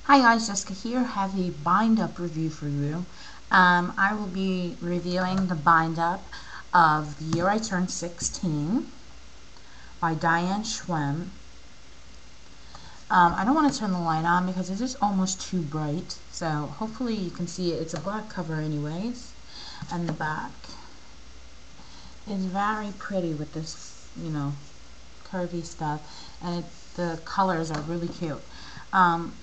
Hi guys, Jessica here. Have a bind up review for you. I will be reviewing the bind up of The Year I Turned 16 by Diane Schwemm. I don't want to turn the light on because it's just almost too bright, so hopefully you can see it. It's a black cover anyways, and the back is very pretty with this, curvy stuff, and the colors are really cute. And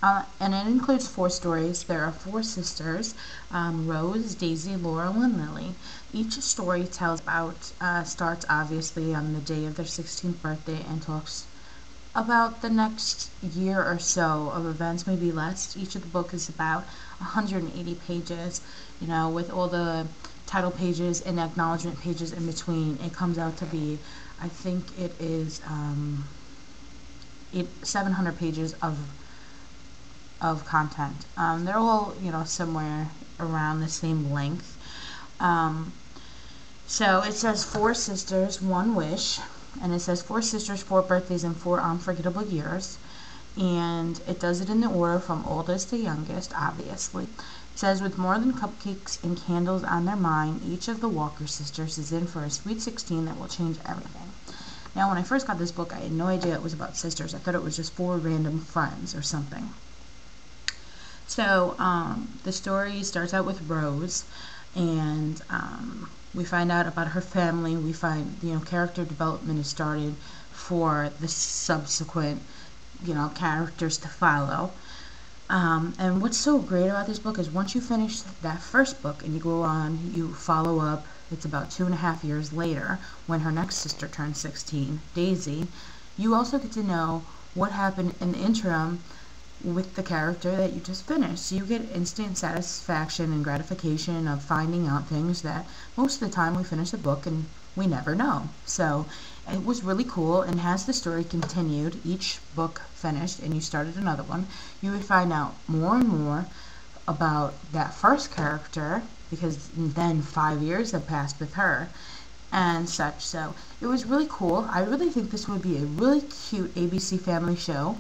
it includes 4 stories. There are 4 sisters, Rose, Daisy, Laurel, and Lily. Each story starts obviously on the day of their 16th birthday and talks about the next year or so of events, maybe less. Each of the book is about 180 pages, with all the title pages and acknowledgement pages in between. It comes out to be, I think it is 700 pages of content. They're all, somewhere around the same length. So it says 4 sisters, 1 wish, and it says 4 sisters, 4 birthdays, and 4 unforgettable years. And it does it in the order from oldest to youngest, obviously. It says, with more than cupcakes and candles on their mind, each of the Walker sisters is in for a sweet 16 that will change everything. Now, when I first got this book, I had no idea it was about sisters. I thought it was just 4 random friends or something. So the story starts out with Rose, and we find out about her family. We find, character development is started for the subsequent, characters to follow. And what's so great about this book is once you finish that first book and you go on, you follow up. It's about 2.5 years later when her next sister turns 16, Daisy. You also get to know what happened in the interim with the character that you just finished. So you get instant satisfaction and gratification of finding out things that most of the time we finish the book and we never know. So it was really cool, and as the story continued, each book finished and you started another one, you would find out more and more about that first character, because then 5 years have passed with her and such. So it was really cool. I really think this would be a really cute ABC Family show.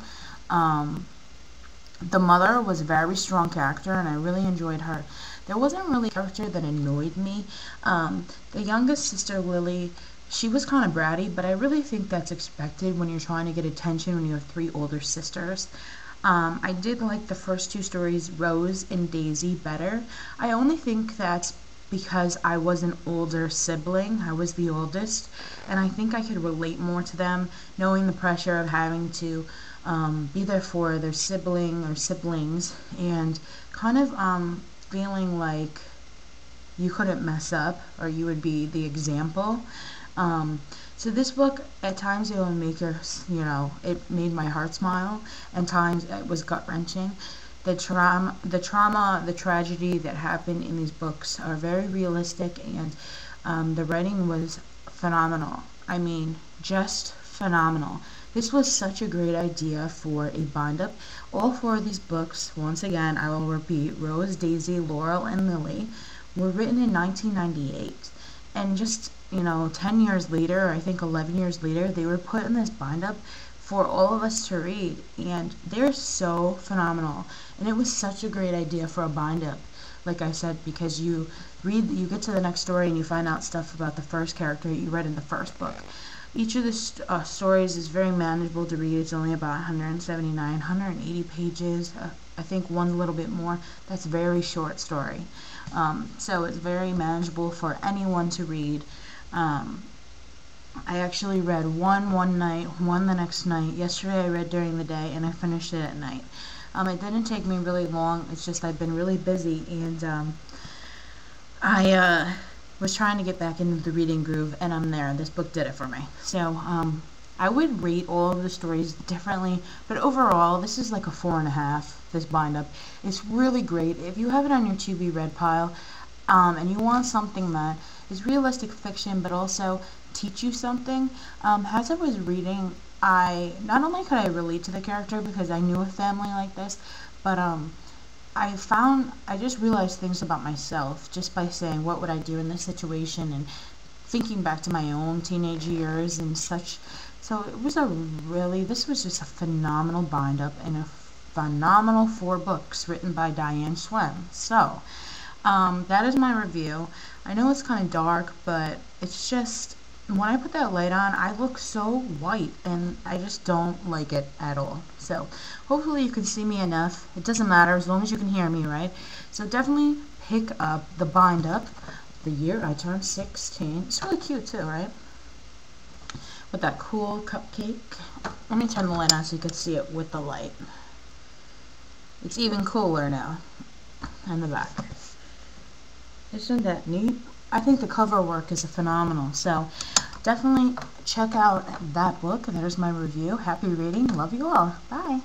The mother was a very strong character, and I really enjoyed her. There wasn't really a character that annoyed me. The youngest sister, Lily, she was kind of bratty, but I really think that's expected when you're trying to get attention when you have 3 older sisters. I did like the first 2 stories, Rose and Daisy, better. I only think that's because I was an older sibling. I was the oldest, and I think I could relate more to them, knowing the pressure of having to be there for their sibling or siblings, and kind of feeling like you couldn't mess up or you would be the example. So this book, at times it would make us, it made my heart smile, and times it was gut-wrenching. The trauma, the tragedy that happened in these books are very realistic, and the writing was phenomenal. I mean, just phenomenal. This was such a great idea for a bind-up. All 4 of these books, once again, I will repeat, Rose, Daisy, Laurel, and Lily, were written in 1998. And just, 10 years later, I think 11 years later, they were put in this bind-up for all of us to read. And they're so phenomenal. And it was such a great idea for a bind-up, like I said, because you get to the next story and you find out stuff about the first character that you read in the first book. Each of the stories is very manageable to read. It's only about 179, 180 pages. I think one's a little bit more. That's a very short story. So it's very manageable for anyone to read. I actually read one night, one the next night. Yesterday I read during the day, and I finished it at night. It didn't take me really long. It's just I've been really busy, and I was trying to get back into the reading groove, and I'm there. This book did it for me. So I would rate all of the stories differently, but overall this is like a 4.5. This bind up, it's really great. If you have it on your to be read pile, and you want something that is realistic fiction but also teach you something, as I was reading, not only could I relate to the character because I knew a family like this, but I just realized things about myself just by saying, what would I do in this situation, and thinking back to my own teenage years and such. So it was this was just a phenomenal bind-up, and phenomenal 4 books written by Diane Schwemm. So, that is my review. I know it's kind of dark, but it's just, when I put that light on, I look so white, and I just don't like it at all. So, hopefully you can see me enough. It doesn't matter as long as you can hear me, right? So definitely pick up the bind up, the year I turned 16. It's really cute too, right? With that cool cupcake. Let me turn the light on so you can see it with the light. It's even cooler now. And the back. Isn't that neat? I think the cover work is phenomenal. So definitely check out that book. There's my review. Happy reading. Love you all. Bye.